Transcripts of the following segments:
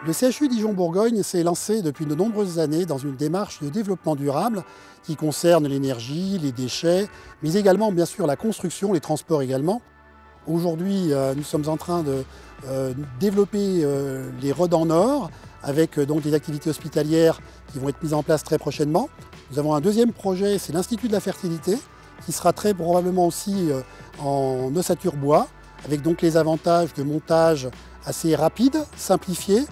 Le CHU Dijon-Bourgogne s'est lancé depuis de nombreuses années dans une démarche de développement durable qui concerne l'énergie, les déchets, mais également bien sûr la construction, les transports également. Aujourd'hui, nous sommes en train de développer les Redans Nord avec donc des activités hospitalières qui vont être mises en place très prochainement. Nous avons un deuxième projet, c'est l'Institut de la fertilité, qui sera très probablement aussi en ossature bois, avec donc les avantages de montage assez rapide, simplifié,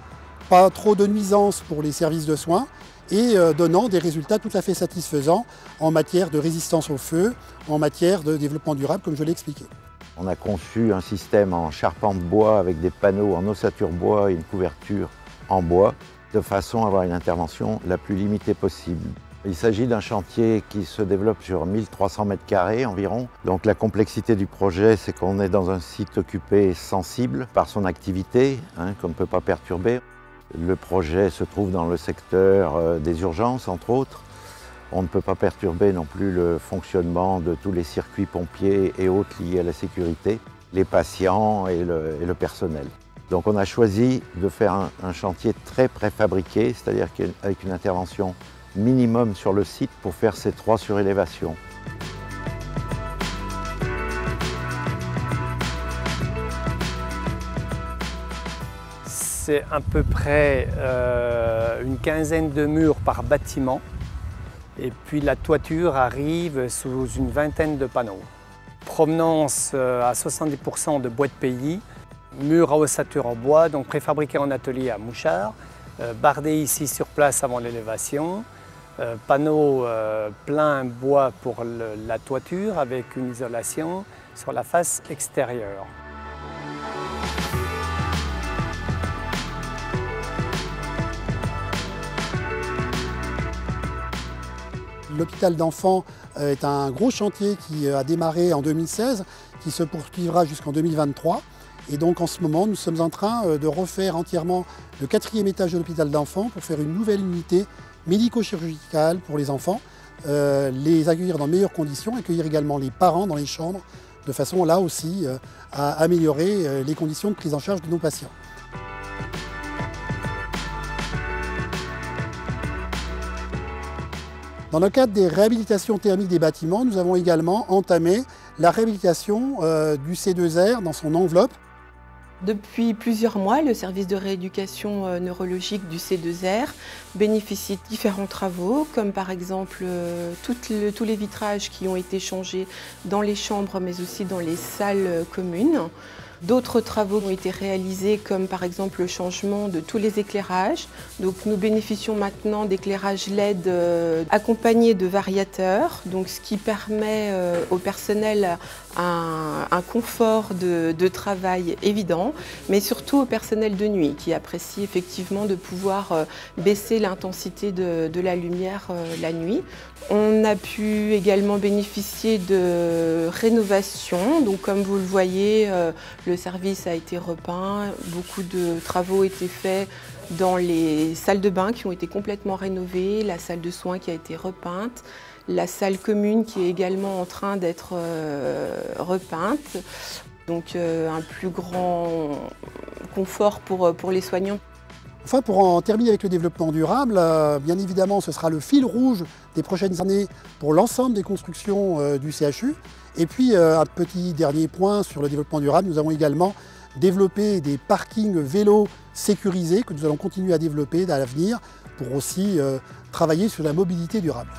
pas trop de nuisances pour les services de soins et donnant des résultats tout à fait satisfaisants en matière de résistance au feu, en matière de développement durable, comme je l'ai expliqué. On a conçu un système en charpente bois avec des panneaux en ossature bois et une couverture en bois, de façon à avoir une intervention la plus limitée possible. Il s'agit d'un chantier qui se développe sur 1300 m² environ. Donc la complexité du projet, c'est qu'on est dans un site occupé sensible par son activité, qu'on ne peut pas perturber. Le projet se trouve dans le secteur des urgences, entre autres. On ne peut pas perturber non plus le fonctionnement de tous les circuits pompiers et autres liés à la sécurité, les patients et le personnel. Donc on a choisi de faire un chantier très préfabriqué, c'est-à-dire avec une intervention minimum sur le site pour faire ces 3 surélévations. C'est à peu près une quinzaine de murs par bâtiment et puis la toiture arrive sous une vingtaine de panneaux. Provenance à 70% de bois de pays, murs à ossature en bois, donc préfabriqués en atelier à Mouchard, bardés ici sur place avant l'élévation, panneaux plein bois pour la toiture avec une isolation sur la face extérieure. L'hôpital d'enfants est un gros chantier qui a démarré en 2016, qui se poursuivra jusqu'en 2023. Et donc en ce moment, nous sommes en train de refaire entièrement le 4e étage de l'hôpital d'enfants pour faire une nouvelle unité médico-chirurgicale pour les enfants, les accueillir dans de meilleures conditions, accueillir également les parents dans les chambres, de façon là aussi à améliorer les conditions de prise en charge de nos patients. Dans le cadre des réhabilitations thermiques des bâtiments, nous avons également entamé la réhabilitation du C2R dans son enveloppe. Depuis plusieurs mois, le service de rééducation neurologique du C2R bénéficie de différents travaux, comme par exemple tous les vitrages qui ont été changés dans les chambres, mais aussi dans les salles communes. D'autres travaux ont été réalisés, comme par exemple le changement de tous les éclairages. Donc nous bénéficions maintenant d'éclairage LED accompagné de variateurs, donc ce qui permet au personnel un confort de travail évident, mais surtout au personnel de nuit qui apprécie effectivement de pouvoir baisser l'intensité de la lumière la nuit. On a pu également bénéficier de rénovation, donc comme vous le voyez, le service a été repeint, beaucoup de travaux ont été faits dans les salles de bain qui ont été complètement rénovées, la salle de soins qui a été repeinte, la salle commune qui est également en train d'être repeinte, donc un plus grand confort pour les soignants. Enfin, pour en terminer avec le développement durable, bien évidemment, ce sera le fil rouge des prochaines années pour l'ensemble des constructions du CHU. Et puis, un petit dernier point sur le développement durable, nous avons également développé des parkings vélos sécurisés que nous allons continuer à développer à l'avenir pour aussi travailler sur la mobilité durable.